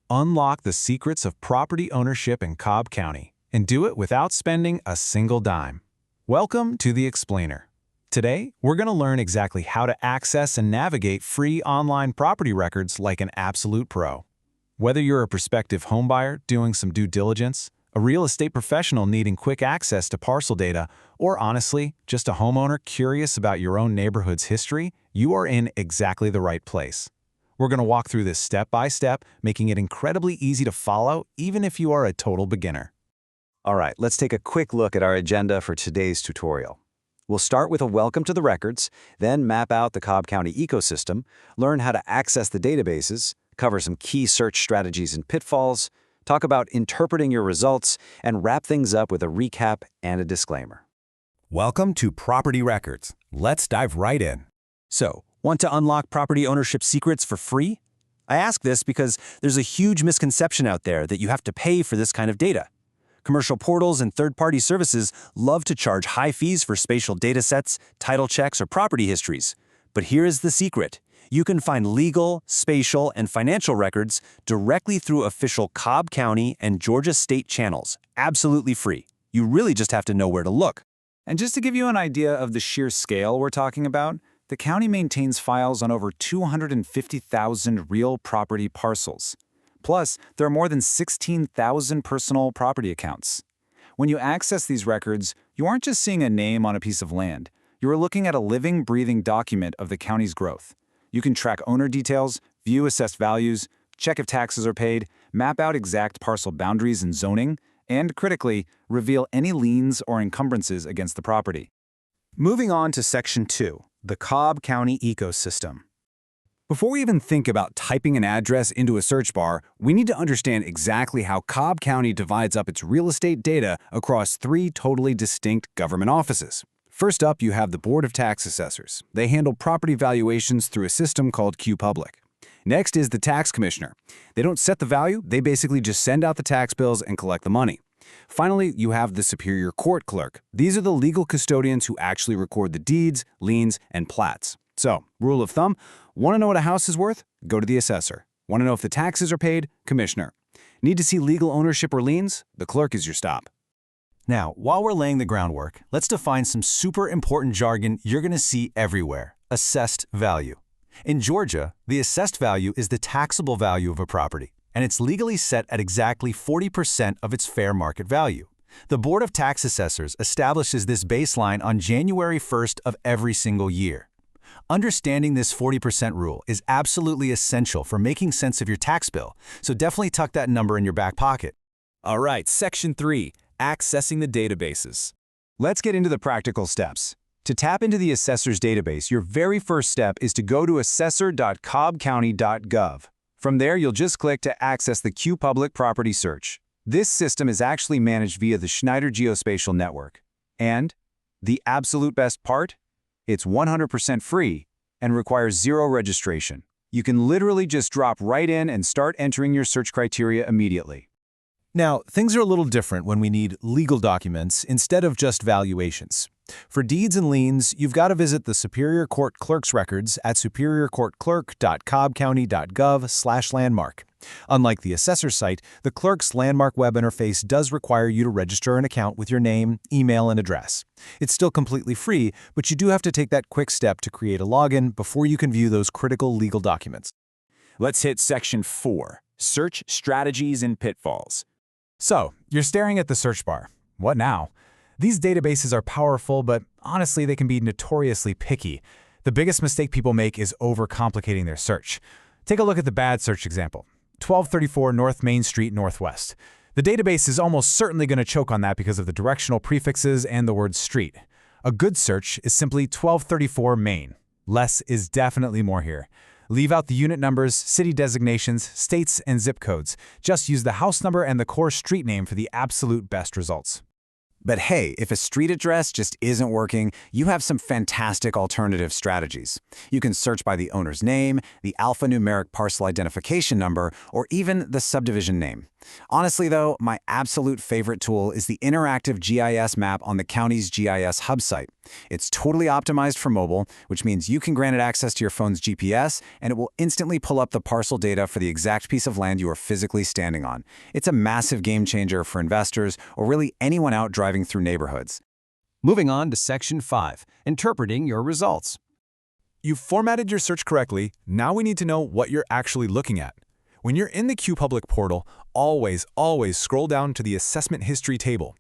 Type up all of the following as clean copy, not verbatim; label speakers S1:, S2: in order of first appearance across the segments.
S1: Unlock the secrets of property ownership in Cobb County and do it without spending a single dime. Welcome to The Explainer. Today, we're going to learn exactly how to access and navigate free online property records like an absolute pro. Whether you're a prospective homebuyer doing some due diligence, a real estate professional needing quick access to parcel data, or honestly, just a homeowner curious about your own neighborhood's history, you are in exactly the right place. We're going to walk through this step by step, making it incredibly easy to follow, even if you are a total beginner.
S2: All right, let's take a quick look at our agenda for today's tutorial. We'll start with a welcome to the records, then map out the Cobb County ecosystem, learn how to access the databases, cover some key search strategies and pitfalls, talk about interpreting your results, and wrap things up with a recap and a disclaimer.
S1: Welcome to Property Records. Let's dive right in.
S3: So, want to unlock property ownership secrets for free? I ask this because there's a huge misconception out there that you have to pay for this kind of data. Commercial portals and third-party services love to charge high fees for spatial data sets, title checks, or property histories. But here is the secret. You can find legal, spatial, and financial records directly through official Cobb County and Georgia state channels, absolutely free. You really just have to know where to look.
S4: And just to give you an idea of the sheer scale we're talking about, the county maintains files on over 250,000 real property parcels. Plus, there are more than 16,000 personal property accounts. When you access these records, you aren't just seeing a name on a piece of land. You are looking at a living, breathing document of the county's growth. You can track owner details, view assessed values, check if taxes are paid, map out exact parcel boundaries and zoning, and, critically, reveal any liens or encumbrances against the property.
S3: Moving on to Section 2. The Cobb County ecosystem. Before we even think about typing an address into a search bar, we need to understand exactly how Cobb County divides up its real estate data across three totally distinct government offices. First up, you have the Board of Tax Assessors. They handle property valuations through a system called Q-Public. Next is the Tax Commissioner. They don't set the value, they basically just send out the tax bills and collect the money. Finally, you have the Superior Court Clerk. These are the legal custodians who actually record the deeds, liens, and plats. So, rule of thumb, want to know what a house is worth? Go to the assessor. Want to know if the taxes are paid? Commissioner. Need to see legal ownership or liens? The clerk is your stop.
S1: Now, while we're laying the groundwork, let's define some super important jargon you're going to see everywhere: assessed value. In Georgia, the assessed value is the taxable value of a property, and it's legally set at exactly 40% of its fair market value. The Board of Tax Assessors establishes this baseline on January 1st of every single year. Understanding this 40% rule is absolutely essential for making sense of your tax bill, so definitely tuck that number in your back pocket.
S3: All right, Section 3. Accessing the databases.
S4: Let's get into the practical steps. To tap into the assessor's database, your very first step is to go to assessor.cobbcounty.gov. From there, you'll just click to access the Q-Public property search. This system is actually managed via the Schneider Geospatial Network. And the absolute best part? It's 100% free and requires zero registration. You can literally just drop right in and start entering your search criteria immediately.
S1: Now, things are a little different when we need legal documents instead of just valuations. For deeds and liens, you've got to visit the Superior Court Clerk's records at superiorcourtclerk.cobbcounty.gov/landmark. Unlike the assessor site, the clerk's landmark web interface does require you to register an account with your name, email, and address. It's still completely free, but you do have to take that quick step to create a login before you can view those critical legal documents.
S3: Let's hit Section 4. Search strategies and pitfalls.
S1: So, you're staring at the search bar. What now? These databases are powerful, but honestly, they can be notoriously picky. The biggest mistake people make is overcomplicating their search. Take a look at the bad search example: 1234 North Main Street Northwest. The database is almost certainly going to choke on that because of the directional prefixes and the word street. A good search is simply 1234 Main. Less is definitely more here. Leave out the unit numbers, city designations, states, and zip codes. Just use the house number and the core street name for the absolute best results.
S2: But hey, if a street address just isn't working, you have some fantastic alternative strategies. You can search by the owner's name, the alphanumeric parcel identification number, or even the subdivision name.
S3: Honestly, though, my absolute favorite tool is the interactive GIS map on the county's GIS hub site. It's totally optimized for mobile, which means you can grant it access to your phone's GPS, and it will instantly pull up the parcel data for the exact piece of land you are physically standing on. It's a massive game changer for investors or really anyone out driving through neighborhoods.
S1: Moving on to Section 5, Interpreting Your Results.
S5: You've formatted your search correctly. Now we need to know what you're actually looking at. When you're in the QPublic portal, always scroll down to the Assessment History table.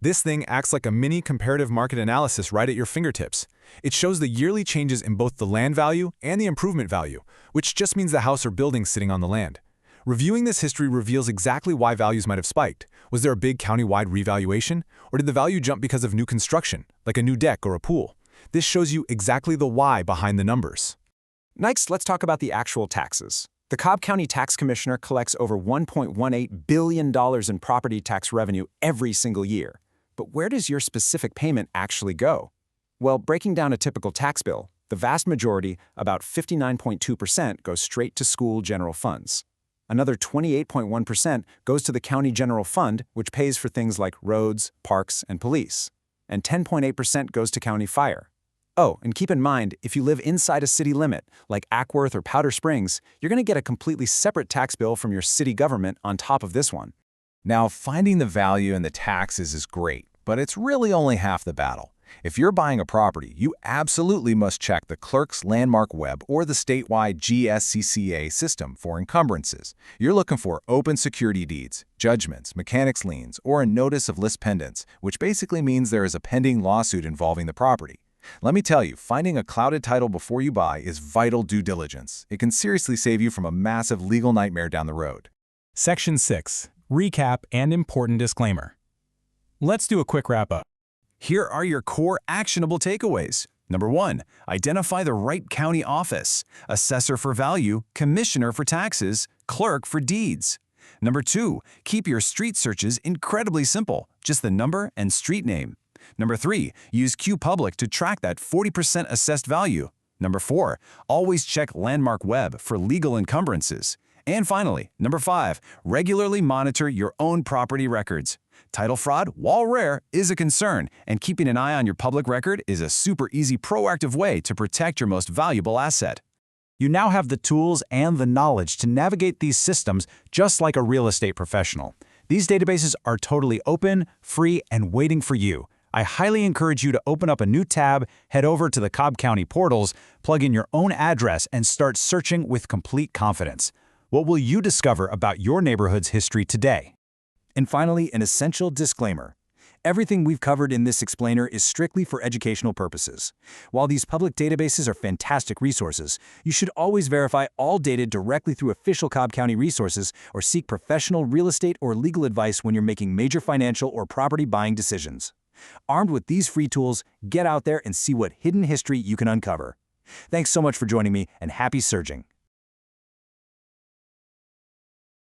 S5: This thing acts like a mini comparative market analysis right at your fingertips. It shows the yearly changes in both the land value and the improvement value, which just means the house or building sitting on the land. Reviewing this history reveals exactly why values might have spiked. Was there a big county-wide revaluation? Or did the value jump because of new construction, like a new deck or a pool? This shows you exactly the why behind the numbers.
S4: Next, let's talk about the actual taxes. The Cobb County Tax Commissioner collects over $1.18 billion in property tax revenue every single year. But where does your specific payment actually go? Well, breaking down a typical tax bill, the vast majority, about 59.2%, goes straight to school general funds. Another 28.1% goes to the county general fund, which pays for things like roads, parks, and police. And 10.8% goes to county fire. Oh, and keep in mind, if you live inside a city limit, like Ackworth or Powder Springs, you're going to get a completely separate tax bill from your city government on top of this one.
S1: Now, finding the value in the taxes is great, but it's really only half the battle. If you're buying a property, you absolutely must check the clerk's landmark web or the statewide GSCCA system for encumbrances. You're looking for open security deeds, judgments, mechanics liens, or a notice of lis pendens, which basically means there is a pending lawsuit involving the property. Let me tell you, finding a clouded title before you buy is vital due diligence. It can seriously save you from a massive legal nightmare down the road.
S5: Section 6, Recap and Important Disclaimer. Let's do a quick wrap-up.
S3: Here are your core actionable takeaways. Number 1, identify the right county office: assessor for value, commissioner for taxes, clerk for deeds. Number 2, keep your street searches incredibly simple, just the number and street name. Number 3, use QPublic to track that 40% assessed value. Number 4, always check Landmark Web for legal encumbrances. And finally, number 5, regularly monitor your own property records. Title fraud, while rare, is a concern, and keeping an eye on your public record is a super easy proactive way to protect your most valuable asset.
S1: You now have the tools and the knowledge to navigate these systems just like a real estate professional. These databases are totally open, free, and waiting for you. I highly encourage you to open up a new tab, head over to the Cobb County portals, plug in your own address, and start searching with complete confidence. What will you discover about your neighborhood's history today?
S3: And finally, an essential disclaimer. Everything we've covered in this explainer is strictly for educational purposes. While these public databases are fantastic resources, you should always verify all data directly through official Cobb County resources or seek professional real estate or legal advice when you're making major financial or property buying decisions. Armed with these free tools, get out there and see what hidden history you can uncover. Thanks so much for joining me, and happy searching.